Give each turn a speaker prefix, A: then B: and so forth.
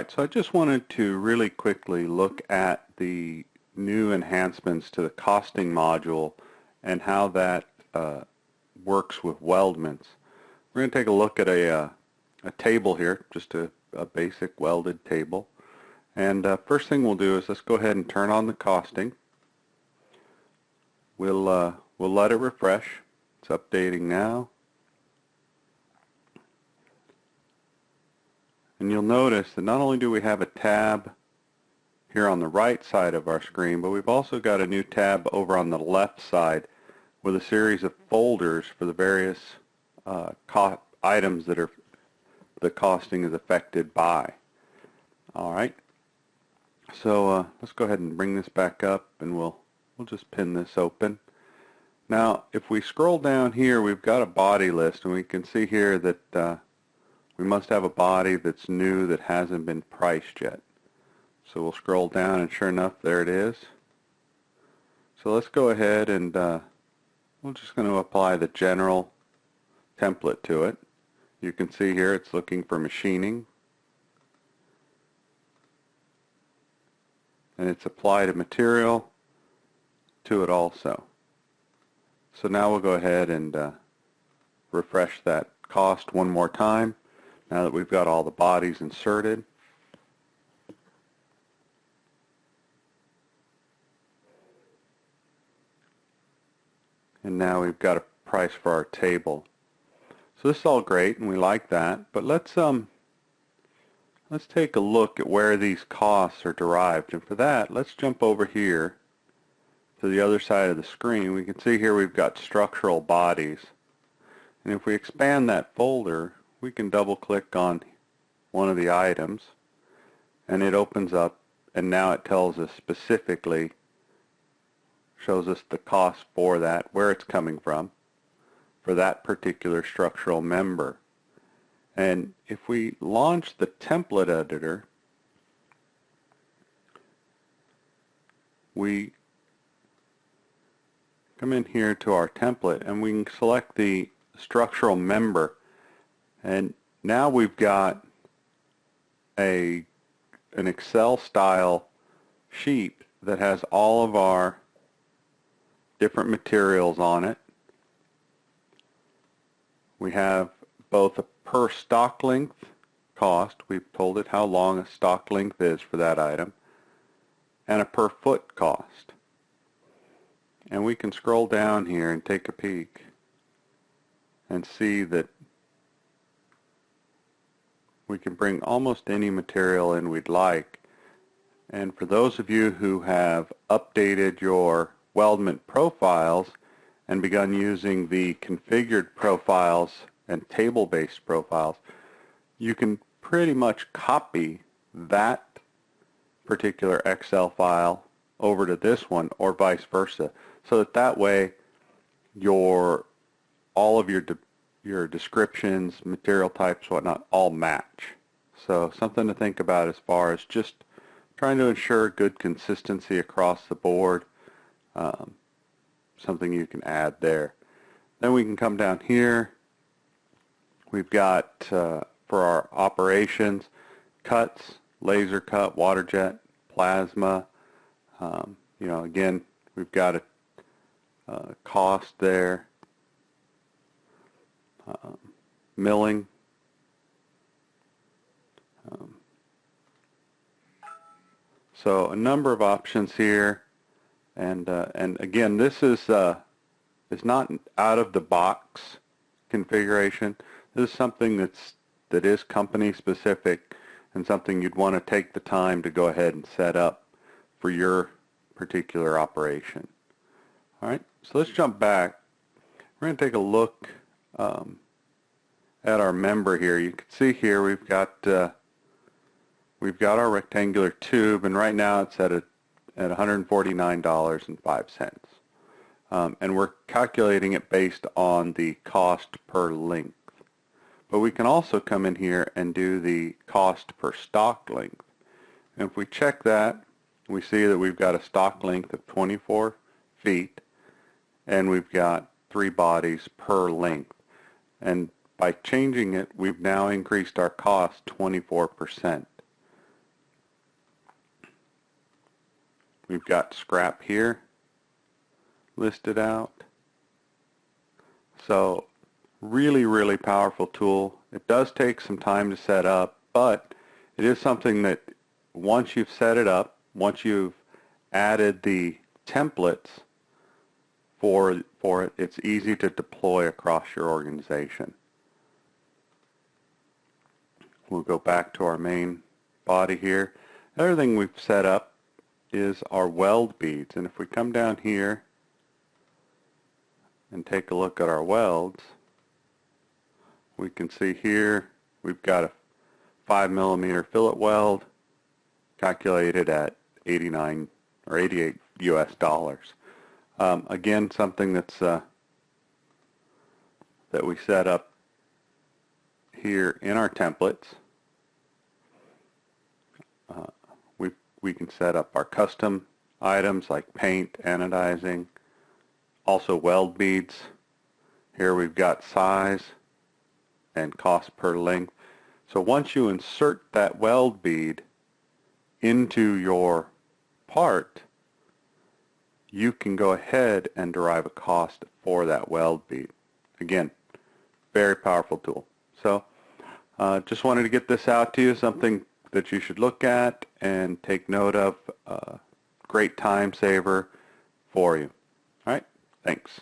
A: Alright, so I just wanted to really quickly look at the new enhancements to the costing module and how that works with weldments. We're going to take a look at a table here, just a basic welded table. And first thing we'll do is let's go ahead and turn on the costing. We'll let it refresh. It's updating now. And you'll notice that not only do we have a tab here on the right side of our screen, but we've also got a new tab over on the left side with a series of folders for the various items that the costing is affected by. Alright, so let's go ahead and bring this back up, and we'll just pin this open. Now if we scroll down here, we've got a body list, and we can see here that we must have a body that's new that hasn't been priced yet. So we'll scroll down, and sure enough, there it is. So let's go ahead and we're just going to apply the general template to it. You can see here it's looking for machining, and it's applied a material to it also. So now we'll go ahead and refresh that cost one more time now that we've got all the bodies inserted. And now we've got a price for our table. So this is all great, and we like that, but let's take a look at where these costs are derived. And for that, let's jump over here to the other side of the screen. We can see here we've got structural bodies. And if we expand that folder, we can double click on one of the items, and it opens up, and now it tells us specifically, shows us the cost for that, where it's coming from, for that particular structural member. And if we launch the template editor, we come in here to our template, and we can select the structural member, and now we've got an Excel style sheet that has all of our different materials on it. We have both a per stock length cost, we've told it how long a stock length is for that item, and a per foot cost. And we can scroll down here and take a peek and see that we can bring almost any material in we'd like. And for those of you who have updated your Weldment profiles and begun using the configured profiles and table-based profiles, you can pretty much copy that particular Excel file over to this one, or vice versa, so that way all of your descriptions, material types, whatnot, all match. So something to think about as far as just trying to ensure good consistency across the board. Something you can add there. Then we can come down here. We've got for our operations, cuts, laser cut, water jet, plasma. Again, we've got a cost there. Milling. So a number of options here. And again, this is not out of the box configuration. This is something that is company specific, and something you'd want to take the time to go ahead and set up for your particular operation. All right, so let's jump back. We're going to take a look at our member here. You can see here we've got our rectangular tube, and right now it's at $149.05. And we're calculating it based on the cost per length. But we can also come in here and do the cost per stock length. And if we check that, we see that we've got a stock length of 24 feet, and we've got 3 bodies per length. And by changing it, we've now increased our cost 24%. We've got scrap here listed out. So really, really powerful tool. It does take some time to set up, but it is something that once you've set it up, once you've added the templates for it, it's easy to deploy across your organization. We'll go back to our main body here. Another thing we've set up is our weld beads, and if we come down here and take a look at our welds, we can see here we've got a 5mm fillet weld calculated at 89 or 88 US dollars. Again, something that's that we set up here in our templates. We can set up our custom items like paint, anodizing, also weld beads. Here we've got size and cost per length. So once you insert that weld bead into your part, you can go ahead and derive a cost for that weld bead. Again, very powerful tool. So just wanted to get this out to you, something that you should look at and take note of. Great time saver for you. All right, thanks.